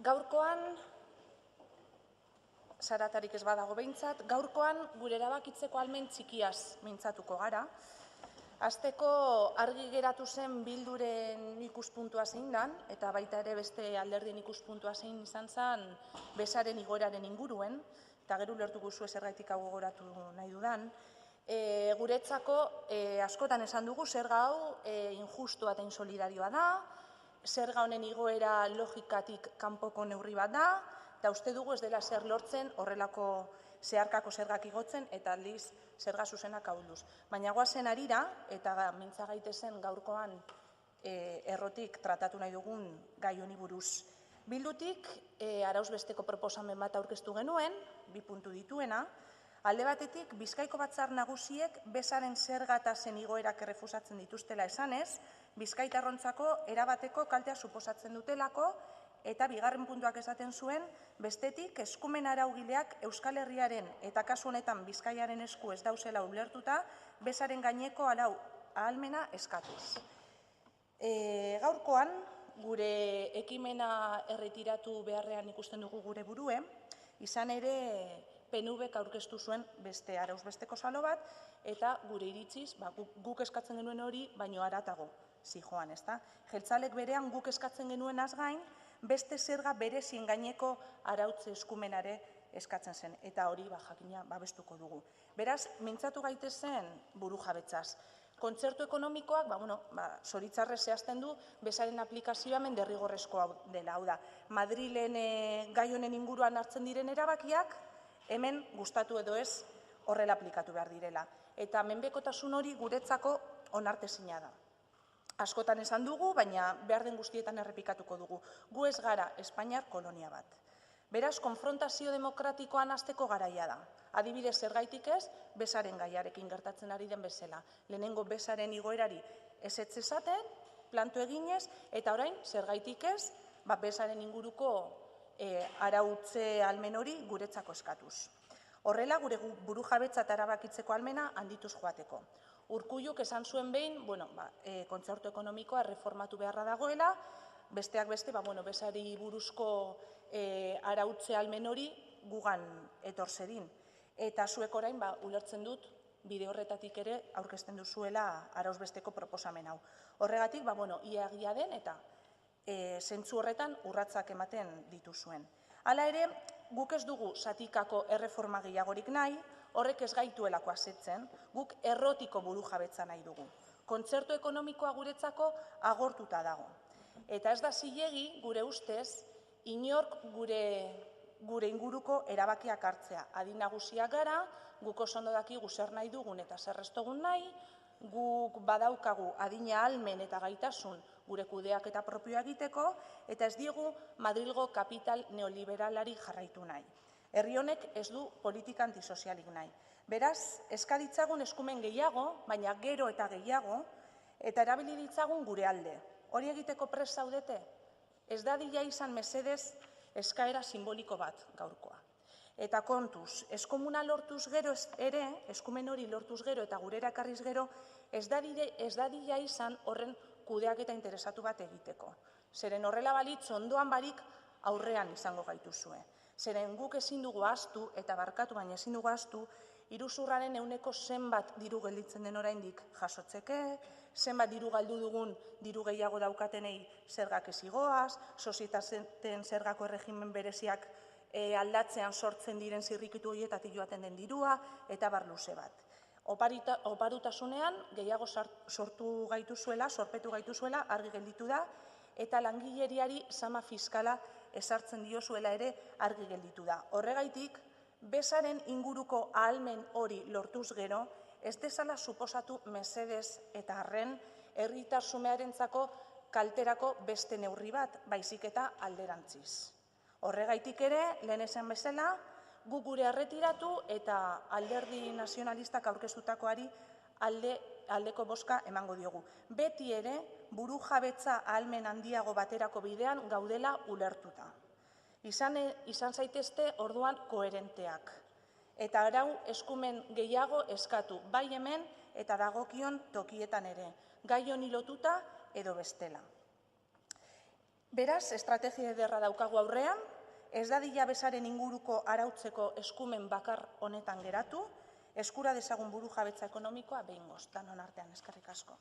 Gaurkoan, zaratarik ez badago behintzat, gaurkoan gure erabakitzeko ahalmen txikiaz mintzatuko gara. Hasteko argi geratu zen Bilduren ikuspuntua zein dan, eta baita ere beste alderdien ikuspuntua zein izan zen bezaren igoeraren inguruen, eta gero ulertuko zuen zergatik hau gogoratu nahi dudan. Guretzako askotan esan dugu zerga hau injustua eta insolidarioa da, zerga honen igoera logikatik kanpoko neurri bat da, eta uste dugu ez dela zer lortzen horrelako zeharkako zergak igotzen eta aldiz zerga zuzenak ahulduz. Baina goazen harira, eta mintza gaitezen gaurkoan errotik tratatu nahi dugun gai honi buruz. Bildutik arauz besteko proposamen bat aurkeztu genuen, 2 puntu dituena. Alde batetik, Bizkaiko Batzar Nagusiek bezaren zerga tasen igoerak errefusatzen dituztela esanez, bizkaitarrontzako erabateko kaltea suposatzen dutelako, eta bigarren puntuak esaten zuen, bestetik eskumen araugileak Euskal Herriaren eta kasu honetan Bizkaiaren esku ez dauzela ulertuta, bezaren gaineko ahalmena eskatuz. Gaurkoan, gure ekimena erretiratu beharrean ikusten dugu gure burue, izan ere PNVk aurkeztu zuen beste arauz besteko salo bat, eta gure iritziz, guk eskatzen genuen hori, baino haratago zijoan, ezta? Jeltzalek berean guk eskatzen genuen gain, beste zerga berezien gaineko arautze eskumenare eskatzen zen, eta hori jakina babestuko dugu. Beraz, mintzatu gaitezen burujabetzaz. Kontzertu ekonomikoak, zoritzarrez zehazten du, bezaren aplikazioa hemen derrigorrezkoa dela. Hau da, Madrilen gai honen inguruan hartzen diren erabakiak, hemen gustatu edo ez horrela aplikatu behar direla. Eta menpekotasun hori guretzako onartezina da. Askotan esan dugu, baina behar den guztietan errepikatuko dugu. Gu ez gara Espainiar kolonia bat. Beraz, konfrontazio demokratikoan hasteko garaia da. Adibidez, zergaitik ez, bezaren gaiarekin gertatzen ari den bezala. Lehenengo bezaren igoerari ezetz esaten, planto eginez, eta orain, zergaitik ez, bezaren inguruko arautze ahalmen hori guretzako eskatuz. Horrela, gure burujabetza eta erabakitzeko ahalmena handituz joateko. Urkulluk esan zuen behin, kontzertu ekonomikoa erreformatu beharra dagoela, besteak beste, bezari buruzko arautze ahalmen hori gugan etor zedin. Eta zuek orain, ulertzen dut, bide horretatik ere aurkezten duzuela arauz besteko proposamen hau. Horregatik, ia egia den eta zentzu horretan urratsak ematen dituzuen. Hala ere, guk ez dugu zatikako erreforma gehiagorik nahi, horrek ez gaituelako asetzen, guk errotiko burujabetza nahi dugu. Kontzertu ekonomikoa guretzako agortuta dago. Eta ez da zilegi, gure ustez, inork gure inguruko erabakiak hartzea. Adin nagusiak gara, guk oso ondo dakigu zer nahi dugun eta zer ez dugun nahi, guk badaukagu adina ahalmen eta gaitasun gure kudeak eta propioa egiteko, eta ez diegu Madrilgo kapital neoliberalari jarraitu nahi. Herri honek ez du politika antisozialik nahi. Beraz, eskaditzagun eskumen gehiago, baina gero eta gehiago, eta erabili ditzagun gure alde. Hori egiteko prest zaudete? Ez dadila izan mesedez eskaera simboliko bat gaurkoa. Eta kontuz, eskomuna lortuz gero ere, eskumen hori lortuz gero eta gurera ekarriz gero, ez dadila izan horren kudeak eta interesatu bat egiteko. Zeren horrela balitz ondoan barik aurrean izango gaituzue. Zeren guk ezin dugu ahaztu, eta barkatu baina ezin dugu ahaztu, iruzurraren ehuneko zenbat diru gelditzen den oraindik jasotzeke, zenbat diru galdu dugun diru gehiago daukatenei zergak ez igoaz, sozietateen zergako erregimen bereziak aldatzean sortzen diren zirrikitu horietatik joaten den dirua, eta bar luze bat. Oparutasunean gehiago sortu gaituzuela, sorpetu gaituzuela, argi gelditu da, eta langileriari zama fiskala ezartzen diozuela ere argi gelditu da. Horregaitik, bezaren inguruko ahalmen hori lortuz gero, ez dezala suposatu mesedez eta arren herritarsumearentzako kalterako beste neurri bat, baizik eta alderantziz. Horregaitik ere, lehen esan bezala, gu gure erretiratu eta alderdi nazionalistak aurkeztutakoari aldeko bozka emango diogu. Beti ere, burujabetza ahalmen handiago baterako bidean gaudela ulertuta. Izan zaitezte orduan koherenteak. Eta arau eskumen gehiago eskatu, bai hemen eta dagokion tokietan ere, gai honi lotuta edo bestela. Beraz, estrategia ederra daukagu aurrean, ez dadila bezaren inguruko arautzeko eskumen bakar honetan geratu, eskura dezagun burujabetza ekonomikoa behingoz, danon artean, eskerrik asko.